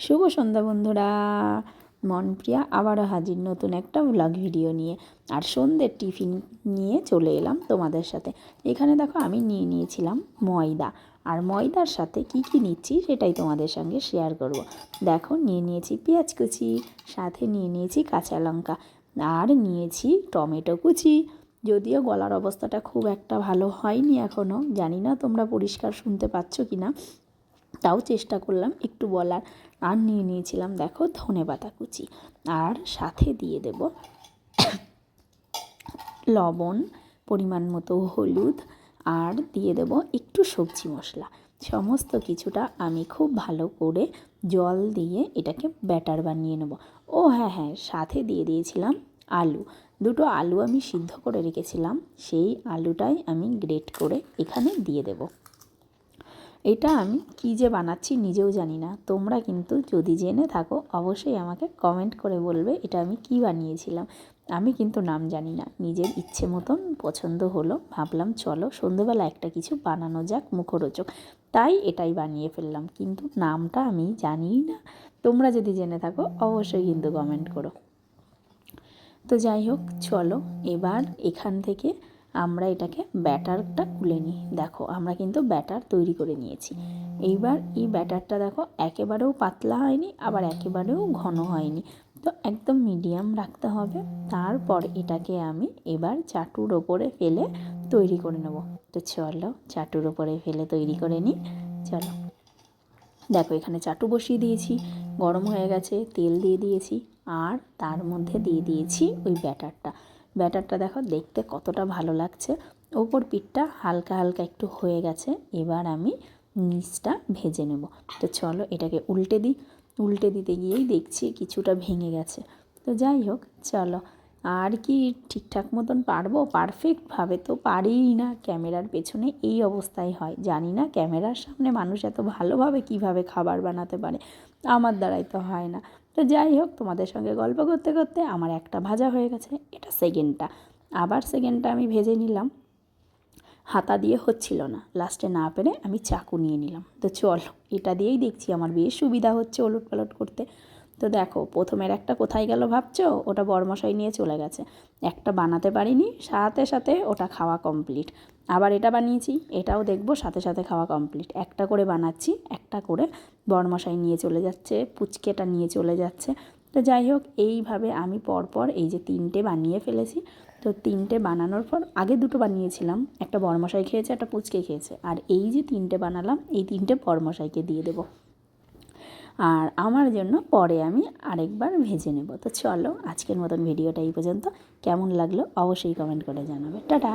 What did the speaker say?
শুভ সন্ধ্যা বন্ধুরা, মনপ্রিয়া আবারও হাজির নতুন একটা ব্লগ ভিডিও নিয়ে। আর সন্ধ্যের টিফিন নিয়ে চলে এলাম তোমাদের সাথে। এখানে দেখো আমি নিয়েছিলাম ময়দা, আর ময়দার সাথে কি কি নিচ্ছি সেটাই তোমাদের সঙ্গে শেয়ার করব। দেখো নিয়েছি পেঁয়াজ কুচি, সাথে নিয়েছি কাঁচা লঙ্কা, আর নিয়েছি টমেটো কুচি। যদিও গলার অবস্থাটা খুব একটা ভালো হয়নি এখনও, জানি না তোমরা পরিষ্কার শুনতে পাচ্ছ কি না, তাও চেষ্টা করলাম একটু বলার। আর নিয়েছিলাম দেখো ধনেপাতা কুচি, আর সাথে দিয়ে দেব লবণ, পরিমাণ মতো হলুদ, আর দিয়ে দেব একটু সবজি মশলা। সমস্ত কিছুটা আমি খুব ভালো করে জল দিয়ে এটাকে ব্যাটার বানিয়ে নেব। ও হ্যাঁ, সাথে দিয়ে দিয়েছিলাম আলু। দুটো আলু আমি সিদ্ধ করে রেখেছিলাম, সেই আলুটাই আমি গ্রেট করে এখানে দিয়ে দেব। এটা আমি কী যে বানাচ্ছি নিজেও জানি না, তোমরা কিন্তু যদি জেনে থাকো অবশ্যই আমাকে কমেন্ট করে বলবে এটা আমি কী বানিয়েছিলাম। আমি কিন্তু নাম জানি না, নিজের ইচ্ছে মতন পছন্দ হলো, ভাবলাম চলো সন্ধ্যেবেলা একটা কিছু বানানো যাক মুখরোচক, তাই এটাই বানিয়ে ফেললাম, কিন্তু নামটা আমি জানিই না। তোমরা যদি জেনে থাকো অবশ্যই কিন্তু কমেন্ট করো। তো যাই হোক, চলো এবার এখান থেকে আমরা এটাকে ব্যাটারটা খুলে নিই। দেখো আমরা কিন্তু ব্যাটার তৈরি করে নিয়েছি। এইবার এই ব্যাটারটা দেখো একেবারেও পাতলা হয়নি, আবার একেবারেও ঘন হয়নি, তো একদম মিডিয়াম রাখতে হবে। তারপর এটাকে আমি এবার চাটুর ওপরে ফেলে তৈরি করে নেব। তো চলো চাটুর ওপরে ফেলে তৈরি করে নিই। চলো দেখো এখানে চাটু বসিয়ে দিয়েছি, গরম হয়ে গেছে, তেল দিয়ে দিয়েছি, আর তার মধ্যে দিয়ে দিয়েছি ওই ব্যাটারটা দেখো দেখতে কতটা ভালো লাগছে। ওপর পিঠটা হালকা হালকা একটু হয়ে গেছে, এবার আমি নিচটা ভেজে নেব। তো চলো এটাকে উল্টে দিতে গিয়েই দেখছি কিছুটা ভেঙে গেছে। তো যাই হোক চলো, আর কি ঠিকঠাক মতন পারবো? পারফেক্টভাবে তো পারিই না, ক্যামেরার পেছনে এই অবস্থাই হয়। জানি না ক্যামেরার সামনে মানুষ এত ভালোভাবে কিভাবে খাবার বানাতে পারে, আমার দ্বারাই তো হয় না। তো যাই হোক, তোমাদের সঙ্গে গল্প করতে করতে আমার একটা ভাজা হয়ে গেছে, এটা সেকেন্ডটা। আবার সেকেন্ডটা আমি ভেজে নিলাম, হাতা দিয়ে হচ্ছিল না, লাস্টে না পেরে আমি চাকু নিয়ে নিলাম। তো চলো এটা দিয়েই দেখছি আমার বেশ সুবিধা হচ্ছে ওলট পালট করতে। তো দেখো প্রথমের একটা কোথায় গেল ভাবছো, ওটা বরমশাই নিয়ে চলে গেছে। একটা বানাতে পারিনি, সাথে সাথে ওটা খাওয়া কমপ্লিট। আবার এটা বানিয়েছি, এটাও দেখবো সাথে সাথে খাওয়া কমপ্লিট। একটা করে বানাচ্ছি, একটা করে বরমশাই নিয়ে চলে যাচ্ছে, পুচকেটা নিয়ে চলে যাচ্ছে। তো যাই হোক, এইভাবে আমি পরপর এই যে 3টে বানিয়ে ফেলেছি। তো 3টে বানানোর পর আগে 2টো বানিয়েছিলাম, একটা বরমশাই খেয়েছে, একটা পুচকে খেয়েছে, আর এই যে 3টে বানালাম এই 3টে বরমশাইকে দিয়ে দেবো, আর আমার জন্য পরে আমি আরেকবার ভেজে নেব। তো চলো আজকের মতন ভিডিওটা এই পর্যন্ত। কেমন লাগলো অবশ্যই কমেন্ট করে জানাবে। টাটা।